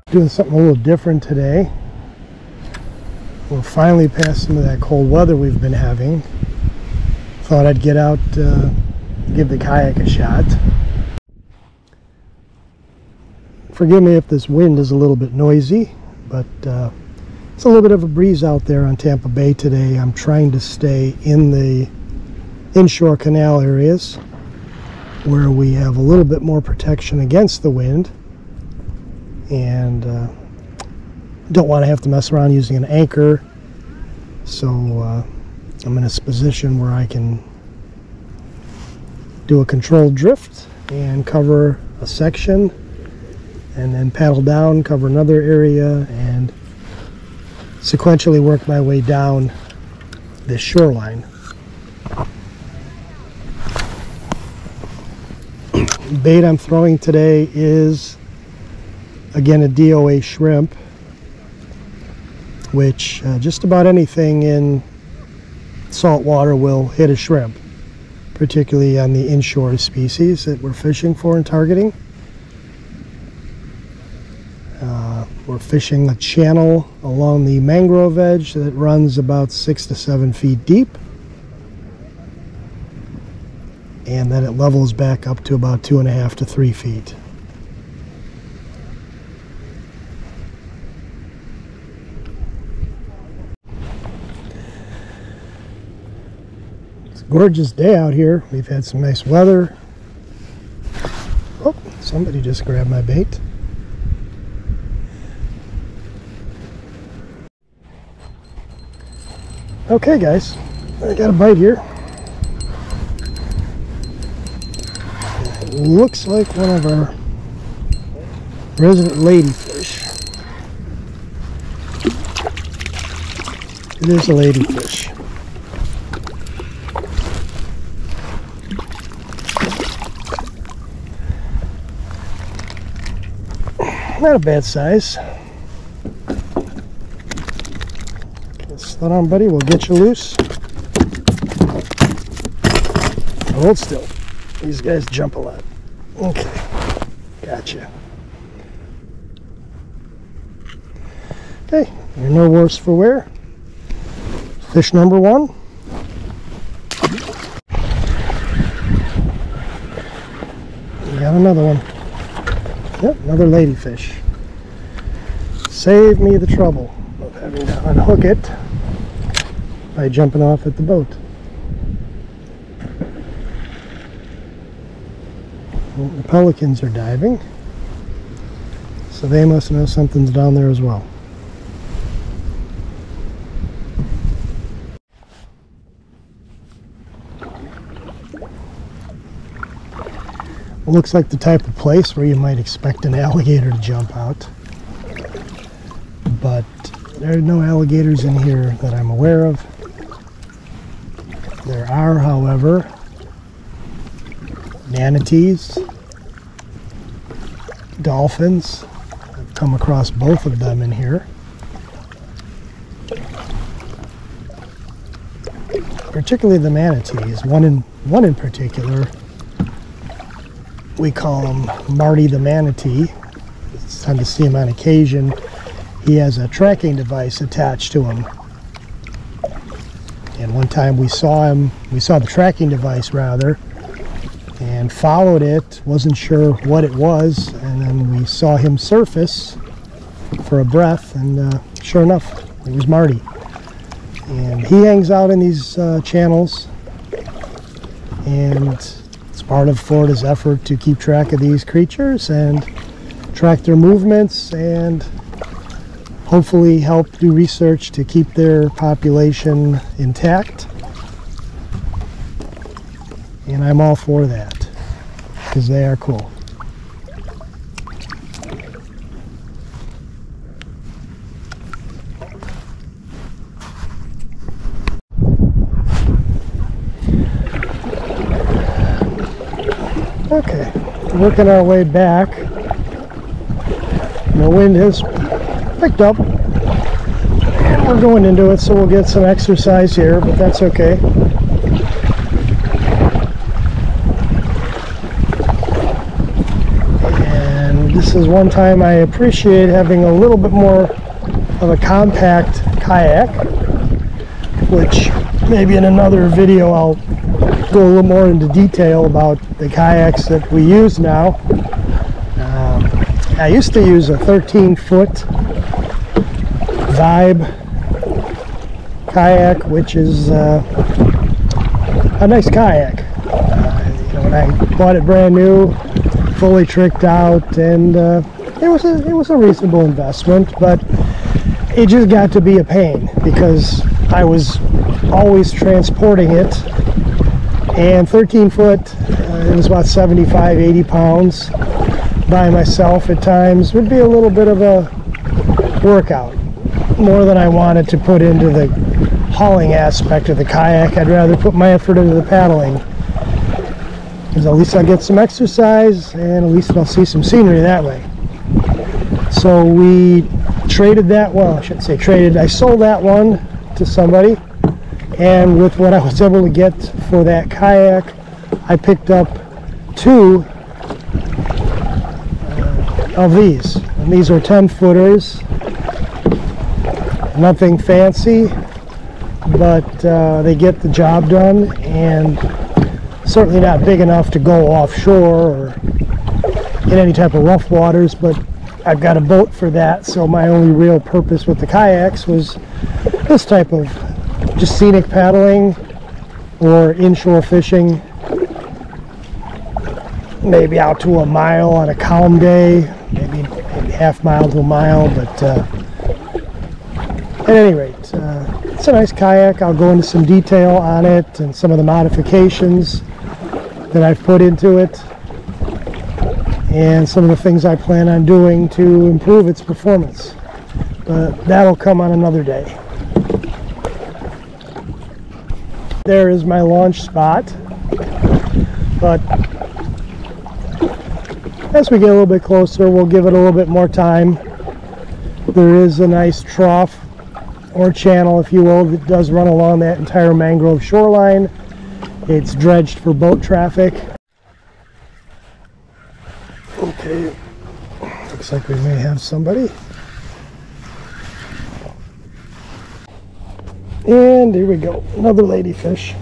Doing something a little different today. We're finally past some of that cold weather we've been having. Thought I'd get out, give the kayak a shot. Forgive me if this wind is a little bit noisy, but it's a little bit of a breeze out there on Tampa Bay today. I'm trying to stay in the inshore canal areas where we have a little bit more protection against the wind, and don't want to have to mess around using an anchor, so I'm in a position where I can do a controlled drift and cover a section, and then paddle down, cover another area, and sequentially work my way down this shoreline. Bait I'm throwing today is again a DOA shrimp, which just about anything in salt water will hit a shrimp, particularly on the inshore species that we're fishing for and targeting. We're fishing a channel along the mangrove edge that runs about 6 to 7 feet deep, and then it levels back up to about 2.5 to 3 feet. It's a gorgeous day out here. We've had some nice weather. Oh, somebody just grabbed my bait. Okay guys, I got a bite here. It looks like one of our resident ladyfish. It is a ladyfish. Not a bad size. Hold on, buddy, we'll get you loose. Hold still. These guys jump a lot. Okay, gotcha. Okay, you're no worse for wear. Fish number one. We got another one. Yep, another ladyfish. Save me the trouble of having to unhook it by jumping off at the boat. Well, the pelicans are diving, so they must know something's down there as well. It looks like the type of place where you might expect an alligator to jump out, but there are no alligators in here that I'm aware of. There are, however, manatees, dolphins. I've come across both of them in here. Particularly the manatees. One in particular, we call him Marty the manatee. It's time to see him on occasion. He has a tracking device attached to him. And one time we saw the tracking device rather, and followed it, wasn't sure what it was, and then we saw him surface for a breath, and sure enough, it was Marty. And he hangs out in these channels, and it's part of Florida's effort to keep track of these creatures and track their movements and hopefully help do research to keep their population intact. And I'm all for that, because they are cool. Okay, working our way back. The wind has picked up, and we're going into it, so we'll get some exercise here, but that's okay. And this is one time I appreciate having a little bit more of a compact kayak, which maybe in another video I'll go a little more into detail about the kayaks that we use now. I used to use a 13-foot Vibe kayak, which is a nice kayak. When I bought it brand new, fully tricked out, and it was a reasonable investment, but it just got to be a pain because I was always transporting it. And 13 foot, it was about 75, 80 pounds by myself at times, would be a little bit of a workout. More than I wanted to put into the hauling aspect of the kayak. I'd rather put my effort into the paddling, because at least I'll get some exercise and at least I'll see some scenery that way. So we traded that, well, I shouldn't say traded, I sold that one to somebody. And with what I was able to get for that kayak, I picked up two of these. And these are 10-footers. Nothing fancy, but they get the job done, and certainly not big enough to go offshore or in any type of rough waters, but I've got a boat for that, so my only real purpose with the kayaks was this type of just scenic paddling or inshore fishing, maybe out to a mile on a calm day, maybe half mile to a mile, but at any rate, it's a nice kayak. I'll go into some detail on it and some of the modifications that I've put into it and some of the things I plan on doing to improve its performance, but that'll come on another day. There is my launch spot, but as we get a little bit closer, we'll give it a little bit more time. There is a nice trough or channel, if you will, that does run along that entire mangrove shoreline. It's dredged for boat traffic. Okay, looks like we may have somebody. And here we go, another ladyfish.